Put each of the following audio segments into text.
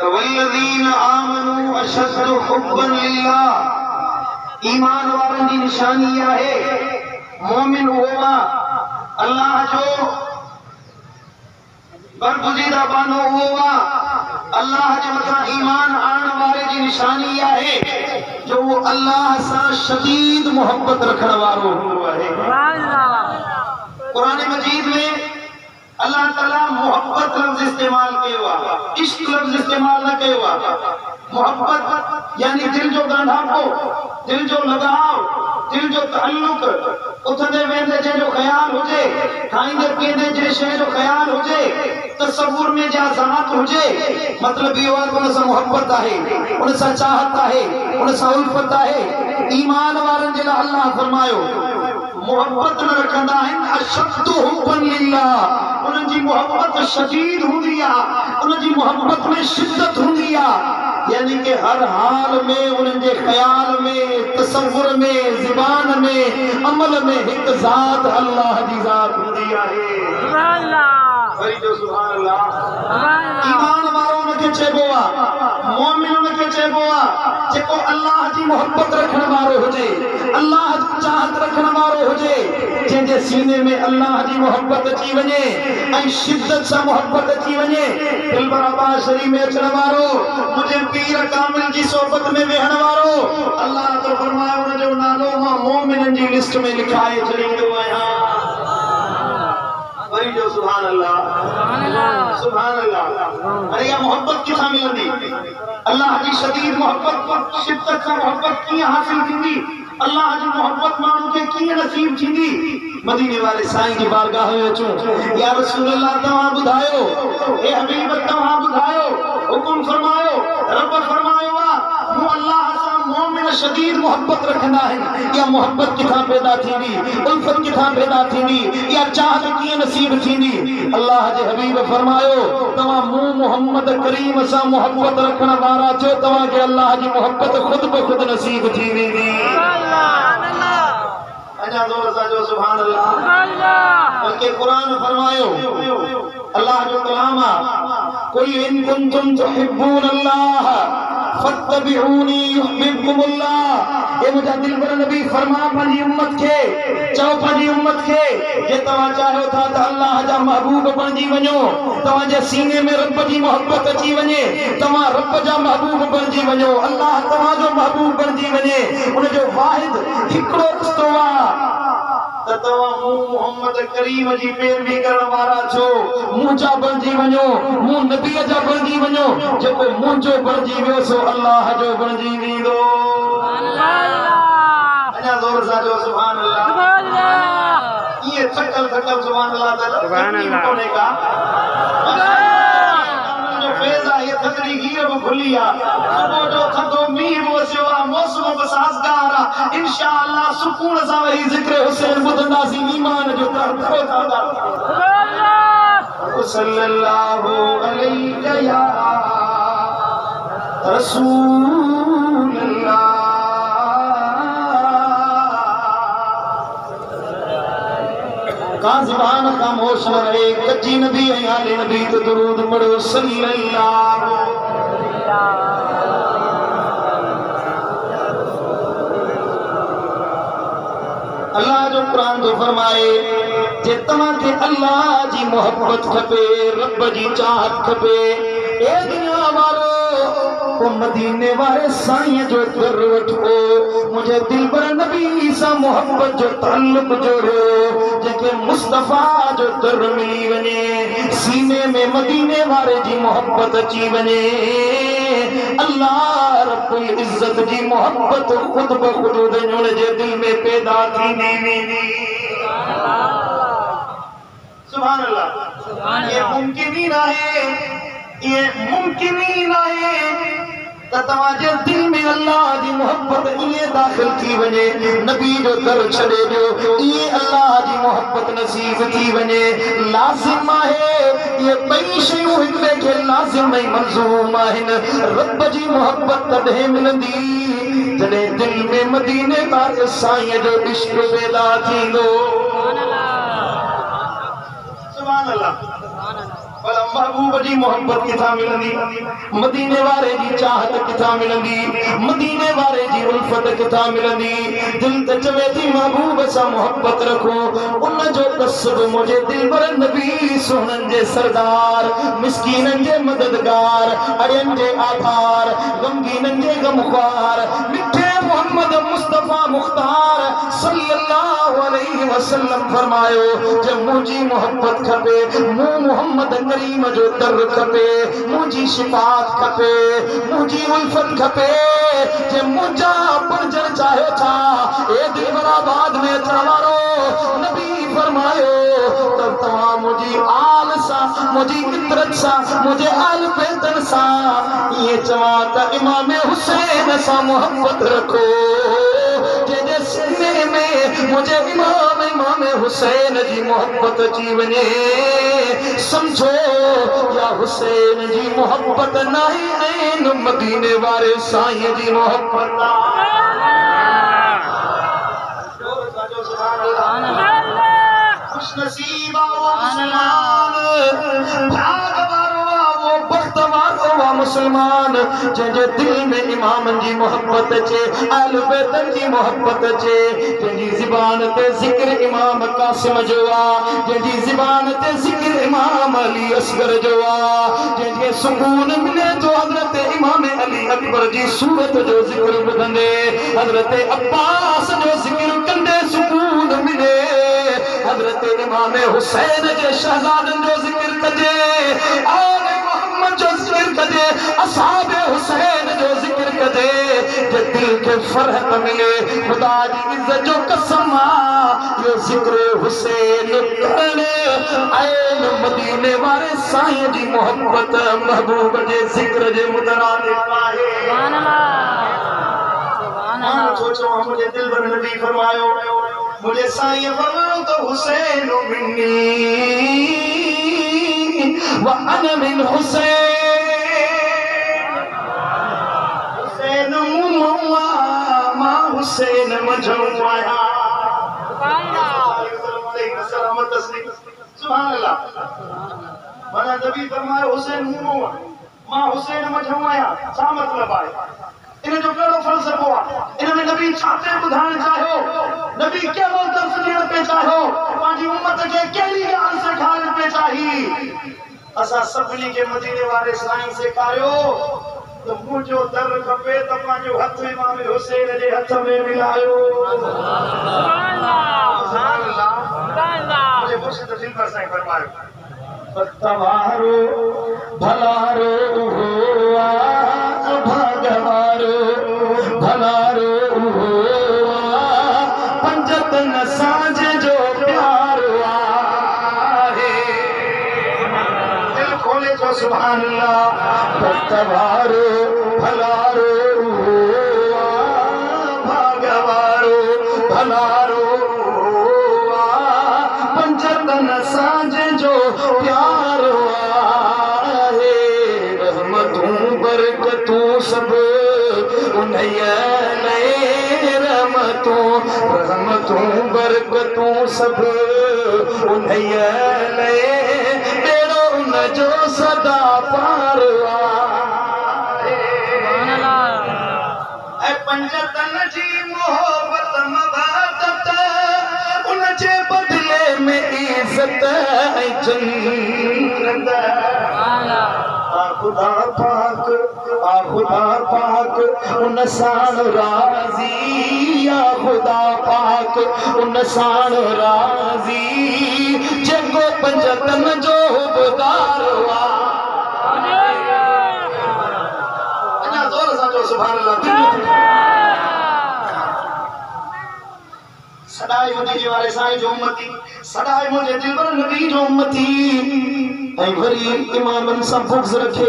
वल्लज़ीन आमनू अशद्दु हुब्बन लिल्लाह। ईमान वारनि जी निशानी आहे मोमिन हुआ अल्लाह जो बरगुज़ीदा बानो हुआ अल्लाह जे मथां ईमान आणण वारे जी निशानी आहे जो वो अल्लाह सां शदीद मोहब्बत रखण वारो हूंदो आहे। कुरान मजीद में अल्लाह ताला मोहब्बत लफ्ज़ इस्तेमाल कयो आहे, इश्क लफ्ज़ इस्तेमाल न कयो आहे। मोहब्बत यानी दिल जो ॻंढापो, दिल जो लगाव, दिल जो ताल्लुक, उथंदे वेंदे जंहिंजो ख़्याल हुजे, खाईंदे पीअंदे जंहिं शइ जो ख़्याल हुजे, तसव्वुर में जा ज़ात हुजे, मतलब इहो आहे उन सां मोहब्बत आहे, उन सां चाहत आहे, उन सां उल्फत आहे। ईमान वारनि जे लाइ अल्लाह फरमायो मोहब्बत न रखंदा आहिनि अशद्दु हुब्बन लिल्लाह। उन्हनि जी मोहब्बत शदीद हूंदी आहे, उन जी मोहब्बत में शिद्दत हूंदी आहे, यानी कि हर हाल में उन्हनि जे ख़्याल में, तसव्वुर में, ज़ुबान में, अमल में हिक ज़ात अल्लाह जी ज़ात हूंदी आहे। सुभान अल्लाह, वरी जो सुभान अल्लाह। ईमान वारो उनखे चइबो आहे, मोमिन उनखे चइबो आहे जेको अल्लाह जी मोहब्बत रखण वारो हुजे, अल्लाह जी चाहत रखण वारो हुजे, जंहिंजे सीने में अल्लाह जी मोहब्बत अची वञे ऐं शिद्दत सां मोहब्बत अची वञे। दिलबर अब्बास शरीफ में अचण वारो, मुंहिंजे पीर कामिल जी सोबत में वेहण वारो, अल्लाह तो फरमायो उन जो नालो मां मोमिननि जी लिस्ट में लिखाए छॾींदो आहियां। वरी जो सुभान अल्लाह, सुभान अल्लाह। अरे या मोहब्बत किथां मिलंदी? अल्लाह जी शदीद मोहब्बत, शिद्दत सां मोहब्बत कीअं हासिल थींदी? अल्लाह जी मोहब्बत माण्हू खे कीअं नसीब थींदी? मदीने वाले साईं जी बारगाह में अचूं, या रसूल अल्लाह तव्हां ॿुधायो, ए हबीब तव्हां ॿुधायो, हुकुम फरमायो। रब फरमायो आहे मूं अल्लाह सां मोमिन शदीद मोहब्बत रखंदा आहिनि। या मोहब्बत किथां पैदा थींदी? उल्फत किथां पैदा थींदी? या चाहत कीअं नसीब थींदी? अल्लाह जे हबीब फरमायो तव्हां मूं मोहम्मद करीम सां मोहब्बत रखण वारा थियो, तव्हांखे अल्लाह जी मोहब्बत खुद ब खुद नसीब थी वेंदी। अञा ज़ोर सां जो सुभान अल्लाह। बल्कि कुरान फरमायो, अल्लाह जो कलाम आहे, कुल इन कुंतुम तुहिब्बून अल्लाह फत्तबिऊनी युहिब्बुकुमुल्लाह। ए मुंहिंजा दिलबर नबी फरमा पंहिंजी उम्मत खे चओ, पंहिंजी उम्मत खे जे तव्हां चाहियो था त अल्लाह जा महबूब बणिजी वञो, तव्हांजे सीने में रब जी मोहब्बत अची वञे, तव्हां रब जा महबूब बणिजी वञो, अल्लाह तव्हांजो महबूब बणिजी वञे, उनजो वाहिद हिकिड़ो रस्तो आहे त तव्हां मूं मोहम्मद करीम जी पैरवी करण वारा छो, मुंहिंजा बणिजी वञो, मूं नबीअ जा बणिजी वञो। जेको मुंहिंजो बणिजी वियो सो अल्लाह जो बणिजी वेंदो। अञा ज़ोर सां जो सुभान अल्लाह। ये थकल थकल सुभान अल्लाह था, सुभान अल्लाह कोने का जो फैज़ा ये थकड़ी हीर वो खुलिया सुबह जो थको मींह वो सेवा मौसम बसासगार इंशाअल्लाह सुकून सां वही जिक्र हुसैन ॿुधंदासीं, ईमान जो तरफ़ो था। सुभान अल्लाह सल्लल्लाहु अलैहि या रसूल अल्लाह। का ज़बान खामोश न रहे, कच्ची नबी ऐं आले नबी ते दुरूद पढ़ो सल्लल्लाहु। अल्लाह जो कुरान तो फरमाए जे तव्हांखे अल्लाह जी मोहब्बत खपे, रब जी चाहत खपे, ए दुनिया वारो ओ मदीने वाले साईं जो दर वठो, मुझे दिलबर नबी सां मोहब्बत जो ताल्लुक जोड़ो, जेके मुस्तफा जो दर मिली वने, सीने में मदीने वाले जी मोहब्बत अची वने, अल्लाह रब्बुल इज्जत जी मोहब्बत खुद ब खुद उन जे दिल में पैदा थींदी वेंदी। सुभान अल्लाह। ये मुमकिन ही नाहे, ये मुमकिन ही नाहे त तव्हांजे दिल में अल्लाह जी मोहब्बत इएं दाख़िल थी वञे, नबी जो दर छॾे ॾियो, इएं अल्लाह जी मोहब्बत नसीब थी वञे। लाज़िम आहे ये ॿई शयूं हिक ॿिए खे लाज़िम ऐं मलज़ूम आहिनि। रब जी मोहब्बत तॾहिं मिलंदी जॾहिं दिल में मदीने वारे साईं जो इश्क पैदा थींदो। सुभान अल्लाह। महबूब जी मोहब्बत किथा मिलंदी, मदीने वाले जी चाहत किथा मिलंदी, मदीने वाले जी उल्फत किथा मिलंदी। दिल ते चवे थी महबूब सा मोहब्बत रखो, उन जो कसब मुझे दिल बर नबी सोहन जे सरदार, मिस्कीनन जे मददगार, अड़ियन जे आधार, गमगीनन जे गमख्वार, मिठे मोहम्मद मुस्तफा मुख्तार सल्लल्लाहु अलैहि वसल्लम फरमायो, जब मुझी मोहब्बत खपे, मु मोहम्मद करीम जो दर खपे, मुझी शिफात खपे, मुझी उल्फत खपे, जे मुझा परजन चाहे था ए दिल बरा बाद में चवारो नबी फरमायो, तब तमाम मुझी आल सा, मुझी इतरत सा, मुझे आल बेतन सा ये चवा का इमाम हुसैन सा मोहब्बत रखो, जे सीने में मुझे इमाम हुसैन जी मोहब्बत जी वने, समझो या हुसैन जी मोहब्बत नहीं ऐन मदीने वाले साईं जी मोहब्बत। खुश नसीब मुसलमान जंहिंजे दिल में इमाम जी मोहब्बत चे, अहल बैत जी मोहब्बत चे, जंहिंजी ज़ुबान ते ज़िक्र इमाम कासिम जो आ, जंहिंजी ज़ुबान ते ज़िक्र इमाम अली असगर जो आ, जंहिंखे सुकून मिले तो हज़रत इमाम अली अकबर जी सूरत जो ज़िक्र ॿुधंदे, हज़रत अब्बास जो ज़िक्र कंदे सुकून मिले, हज़रत इमाम हुसैन जे शहज़ादनि जो ज़िक्र कजे, आल मोहम्मद जो ज़िक्र कजे, असहाब हुसैन जो ज़िक्र कजे, जे दिल के फरहत मिले, खुदा जी इज्जत जो कसम आ, यो ज़िक्र हुसैन करे ऐन मदीने वाले साईं जी मोहब्बत महबूब जे ज़िक्र जे मुतरादिफ आहे। सुभान अल्लाह। सोचो मुझे दिल बर नबी फरमायो, मुझे साईं फरमायो तो हुसैन मिन्नी व अना मिन हुसैन, हुसैन मुआ मा हुसैन मजवाया। सुभान अल्लाह। माना नबी फरमायो हुसैन मुआ मा हुसैन मजवाया, छा मतलब आहे? इन जो कहिड़ो फ़लसफ़ो आहे? इन में नबी छा ते ॿुधाइण चाहियो? नबी कहिड़ो दर्स ॾियण पे चाहियो? पंहिंजी उम्मत खे कहिड़ी ॻाल्हि सेखारण पे चाही? असां सभिनी खे मदीने वारे साईं सेखारियो त मुंहिंजो दर खपे त पंहिंजो हथ इमाम हुसैन जे हथ में मिलायो। सुभान अल्लाह, सुभान अल्लाह। मुझे मुर्शिद दिल पर साईं फरमायो, तवारो भलारो हुआ भगवारो, भलारो हुआ पंजतन साँझ जो प्यारो आहे। दिल खोले जो सुभान अल्लाह। तवारो भलारो हुआ भगवारो, भलारो हुआ पंजतन साँझ जो प्यारो आहे। रहमतूं बरकतूं सब उन्हैया नए, रहमतूं रहमतूं बरकतूं सब उन्हैया नए, बेड़ो उन जो सदा पार आहे। ऐं पंजतन जी मोहब्बत मवादत, उन जे बदले में इज़त ऐं जन्नत। खुदा पाक, खुदा पाक उन साण राज़ी, खुदा पाक उन साण राज़ी, जेको पंजतन जो हुबदार आ। अञा ज़ोर सां चओ सुभान अल्लाह। सदाई मुझे वाले साईं जो उम्मती, सदाई मुझे दिल बर नबी जो उम्मती, ऐं वरी इमामन सां बुग़्ज़ रखे,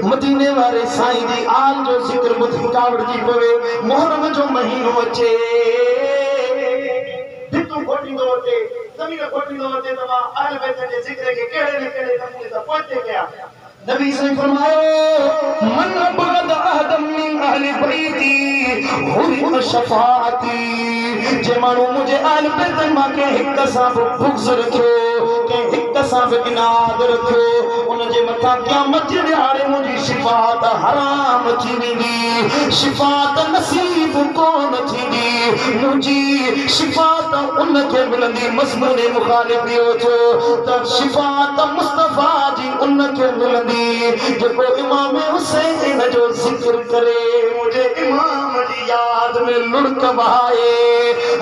मदीने वाले साईं जी आल जो ज़िक्र ॿुधी कावड़जी पवे। मुहर्रम जो महीनो अचे, भितूं खोटींदो अचे, ज़मीन खोटींदो अचे, त मां अहल बैत जे ज़िक्र खे कहिड़े न कहिड़े नमूने सां पहुचे कयां। नबी साईं फरमायो, मन अबगद अहदम मिन अहल बैती हुरिम शफाअती, जे माण्हू मुंहिंजे अहल बैत मां के हिक सां बुग़्ज़ रखियो, के हिक सां इनाद रखियो, उन जे था क़यामत जे ॾियारे मुंहिंजी शिफ़ात हराम थी वेंदी, शिफ़ात नसीब कोन थींदी, मुंहिंजी शिफ़ात उनखे मिलंदी। मज़मून मुख़ालिफ़ इहो थियो त शिफ़ात मुस्तफ़ा जी उनखे मिलंदी जेको इमाम हुसैन जो ज़िक्र करे, मुंहिंजे इमाम जी याद में लुढ़क बहाए,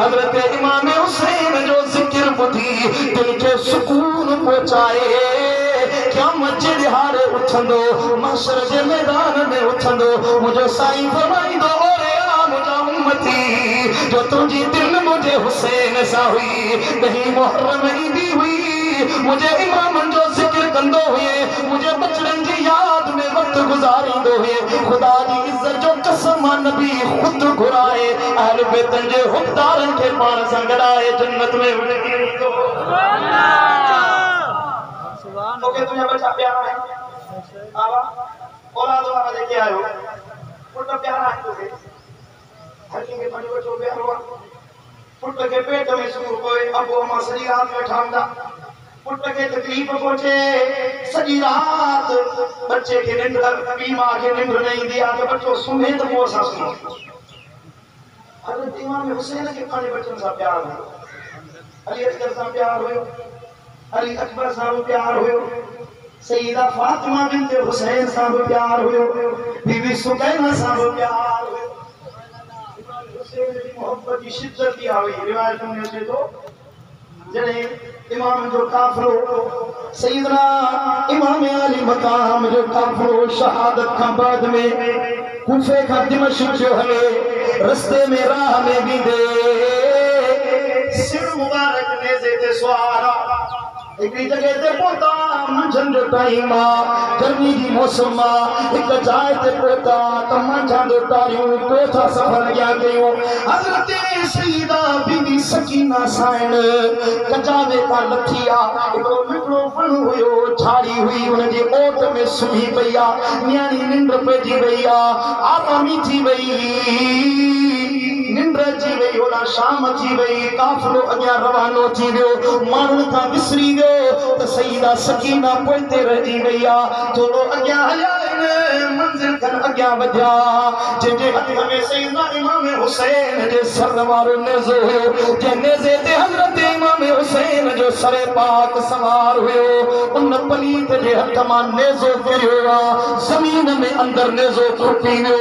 हज़रत इमाम हुसैन जो ज़िक्र ॿुधी दिल खे सुकून पहुचाए। क़यामत जे ॾियारे उथंदो, महशर जे मैदान में उथंदो, मुंहिंजो साईं फरमाईंदो ओरे आ मुंहिंजा उम्मती जो तुंहिंजी दिल मुंहिंजे हुसैन सां हुई, कहीं मुहर्रम ईंदी हुई मुंहिंजे इमामनि जो ज़िक्र कंदो हुए, मुंहिंजे बचड़नि जी याद में वक़्त गुज़ारींदो हुए। ख़ुदा जी इज़्ज़त जो कसम नबी ख़ुद घुराए अहल बैतनि जे हुक़दारनि खे पाण सां गॾाए जन्नत में वठी वेंदो। ओके तुझे बच्चा प्यारा है आवा औलाद वाला लेके आयो पुट प्यारा है तुझे हर के पंहिंजो बच्चो प्यारो आहे। पुट के पेट में सूर कोई अबो अम्मा सॼी रात में ठहंदा, पुट के तकलीफ़ पहुचे सॼी रात बच्चे के निंड पी मां के निंड न ईंदी आहे त बच्चो सुम्हे त पोइ असां सुम्हूं। हज़रत इमाम हुसैन के पंहिंजे बच्चनि सां प्यार हुयो, अली असगर सां प्यार हुयो, अली अकबर सां भी प्यार हुयो, सईदा फातिमा बिन्त हुसैन सां भी प्यार हुयो, बीबी सुकैना सां भी प्यार हुयो। इमाम हुसैन जी मोहब्बत की शिद्दत इहा हुई। रिवायत में अचे थो जॾहिं इमाम जो काफ़िलो सईदना इमाम अली मकाम जो काफ़िलो शहादत खां बाद में कूफे खां दिमश्क जो हले, रस्ते में राह में बींदे सिर मुबारक नेज़े ते सुवारा हिकिड़ी जगह ते पहुता, मंझंदि जो टाइम आहे, गर्मी जी मौसम आहे, हिकु जाइ ते पहुता त मंझंदि जो तारियूं कोठा सफ़र अॻियां कयूं। हज़रत सईदा बीबी सकीना साइण कचावे तां लथी आहे, हिकिड़ो मिठड़ो वण हुयो, झाड़ी हुई, हुनजी ओट में सुम्ही पई आहे, न्याणी निंड पइजी वई आहे, आरामी थी वई, निंड अची वई, होॾां शाम थी वई, काफ़िलो अॻियां रवानो थी वियो, माण्हुनि खां विसरी वियो त सईदा सकीना पोइते रहिजी वई आहे। थोरो अॻियां हलिया आहिनि, मंज़िल खनि अॻियां वधिया, जंहिंजे हथ में सईदना इमाम हुसैन जे सर वारो नेज़ो हुयो, जंहिं नेज़े ते हज़रत इमाम हुसैन जो सरे पाक सवार हुयो, उन पलीत जे हथ मां नेज़ो किरियो आहे, ज़मीन में अंदरि नेज़ो खुटी वियो।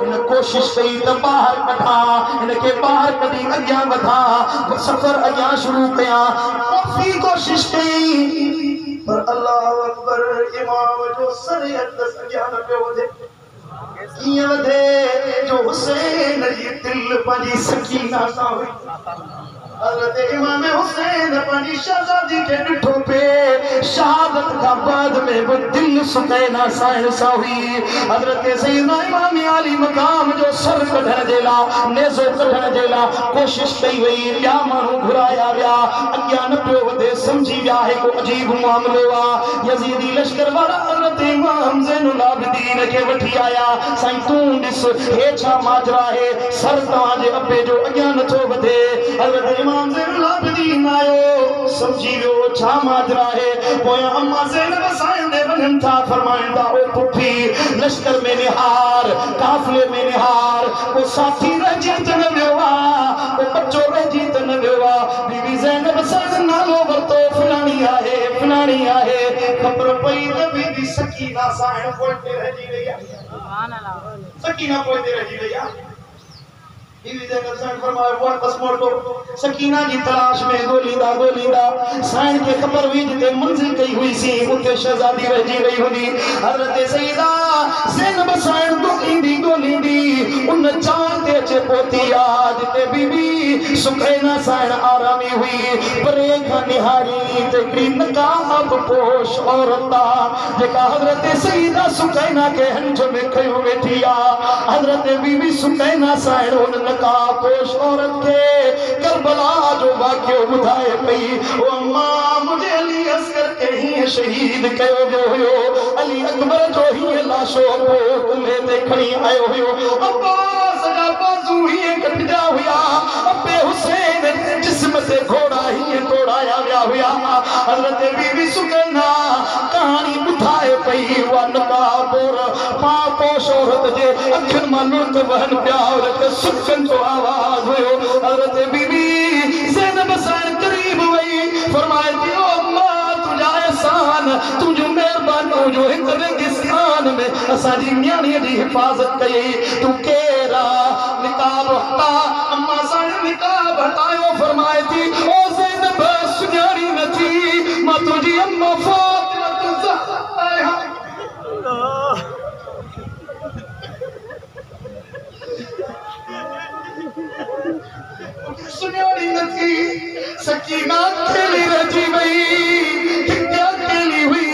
हिन कोशिश कई त ॿाहिरि कढां, हिनखे ॿाहिरि कढी अॻियां वधां, सफ़र अॻियां शुरू कयां, काफ़ी कोशिश कई पर अल्लाह अकबर इमाम जो सर अदस अॻियां न पियो वधे। कीअं वधे जो हुसैन जी दिल पंहिंजी सकीना सां हुई। हज़रत इमाम हुसैन पंहिंजी शहज़ादी खे ॾिठो पिए, शहादत खां बाद में बि दिल सुकैना साइण सां हुई। हज़रत सईदना इमाम अली मकाम जो सर कढण जे लाइ, नेज़ो कढण जे लाइ कोशिश कई वई, ॿिया माण्हू घुराया विया, अॻियां न पियो वधे, सम्झी विया हिकु अजीब मामिलो आहे। यज़ीदी लश्कर वारा हज़रत इमाम ज़ैनुल आबिदीन खे वठी आया, साईं तूं ॾिस हे छा माजरा आहे, सर तव्हांजे अबे जो अॻियां नथो वधे। हज़रत इमाम ज़ैनुल आबिदीन आयो, सम्झी वियो छा माजरा आहे। पोयां अम्मा ज़ैनब साईं दे वञनि था, फरमाइनि था ओ पुठी लश्कर में निहार, काफ़िले में निहार, को साथी रहिजी त न वियो आहे, को बच्चो रहिजी त न वियो आहे। बीबी ज़ैनब साईं नालो वरितो, फलाणी आहे, फलाणी आहे, ख़बर पई त बीबी सकीना साईं पोइते रहिजी वई आहे, सकीना पोइते रहिजी वई आहे। बीवी ज़ैनब साईं फरमायो वापस मोटो, सकीना जी तलाश में ॻोल्हींदा साईं खे ख़बर हुई जिते मंज़िल कई हुई सी उते शहज़ादी रहिजी वई हुई। हज़रत सईदा ज़ैनब साईं ॻोल्हींदी उन चांद ते अचे पहुती आहे जिते बीबी सुकैना साईं आरामी हुई। परे खां निहारी त हिकिड़ी नकाब पोश औरत आहे जेका हज़रत सईदा सुकैना खे हंज में खयो वेठी आहे। हज़रत बीबी सुकैना साईं उन नकाबपोश औरत के करबला जो वाक़ियो ॿुधाए पई, ओ अम्मा मुझे अली असगर के ही शहीद कयो वियो हुयो, अली अकबर जो ही लाशो कुल्हे ते खणी आयो हुयो। अब्बास जा बाज़ू ही कटजा हुया, अबे हुसैन जिस्म ते घोड़ा ही तोड़ा फरमाया गया हुआ हजरत बीबी सुकैना कहानी बुधाए पई वन का बोर पापो शोहरत जे अखन मालूम तो बहन प्यार के सुकन तो आवाज हुयो हजरत बीबी ज़ैनब हसन करीब वई फरमाए दियो अम्मा तुझा एहसान तुझो मेहरबानी जो एक रेगिस्तान में असाजी न्याणी दी हिफाजत कई तू केरा निकाब हटा अम्मा सन निकाब हटायो फरमाए थी ओ ज़ैनब सुन्याणी न थी मां तुझी अम्मा फातिमा ज़हरा सुन्याणी न थी सकीना खेली रजी वई क्या खेली हुई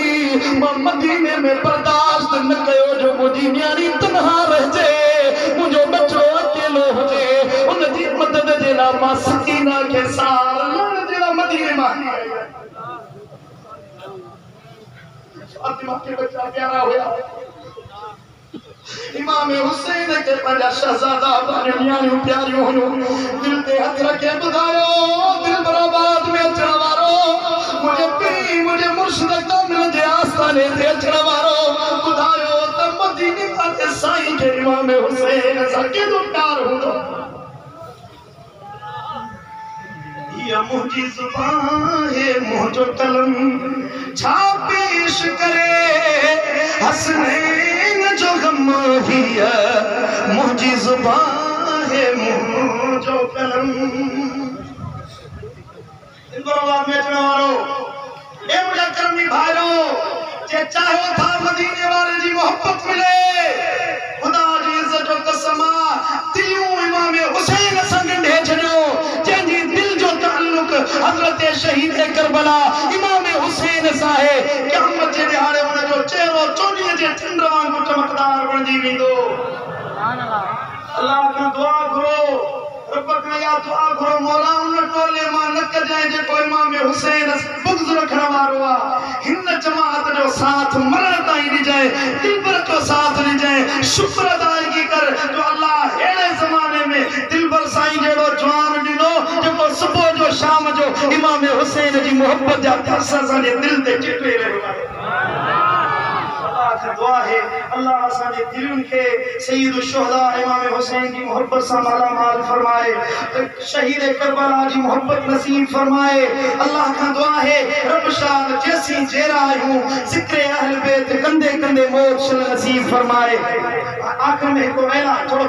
मदीने में बर्दाश्त न कयो जो मुझी न्याणी तन्हा रह जे मुझो बच्चो अकेलो हुजे उन जी मदद जे ला मां सकीना के साथ लड़ जेला मदीने में फातिमा के बच्चा प्यारा होया इमाम हुसैन के पंजा शहजादा अपने न्याणी प्यारी होनो दिल ते हथ रखे बुधायो दिल बराबाद में अचण वारो मुझे पी मुझे मुर्शिद का मिल जे आस्ताने ते अचण वारो बुधायो त मदीने का साईं के इमाम हुसैन सा केदो प्यार होंदो या मुझी जुबान है मुझो कलम छा पेश करे हसनैन जो गम हिया मुझी जुबान है मुझो कलम इन बराबर में चढ़ा वालो ए मुझे करमी भाईरो जे चाहो था मदीने वाले जी मोहब्बत मिले खुदा जी इज्जत जो कसमा दिलियों इमाम हुसैन संग ढे छड़ो जंजी दिल जो ताल्लुक हजरत शहीद करबला इमाम हुसैन साहे क़यामत जे दिहाड़े उन जो चेहरो चोनी जे चंद्र वांगुरु चमकदार बणजी वेंदो सुभान अल्लाह का दुआ करो रब का या दुआ करो मौला उन टोले मां न कजाए जे कोई इमाम हुसैन बुग़्ज़ रखण वारो आ हिन जमात जो साथ मरण ताईं दी जाए दिलबर जो साथ दी जाए शुक्र अदायगी कर जो अल्लाह हेड़े जमाने में दिलबर साईं जेड़ो जवान दिनो जो सुबह जो शाम जो इमाम हुसैन जी मोहब्बत जा तरसा साडे दिल ते चिटे रहे दुआ है अल्लाह असाजे दिलन के सय्यद शुहदा इमाम हुसैन की मोहब्बत से माला माल फरमाए शहीद करबला की मोहब्बत नसीब फरमाए अल्लाह का दुआ है रब शान जैसी जेरा हूं जिक्र अहले बैत कंधे कंधे मौत नसीब फरमाए आखिर में को वेला छोड़ो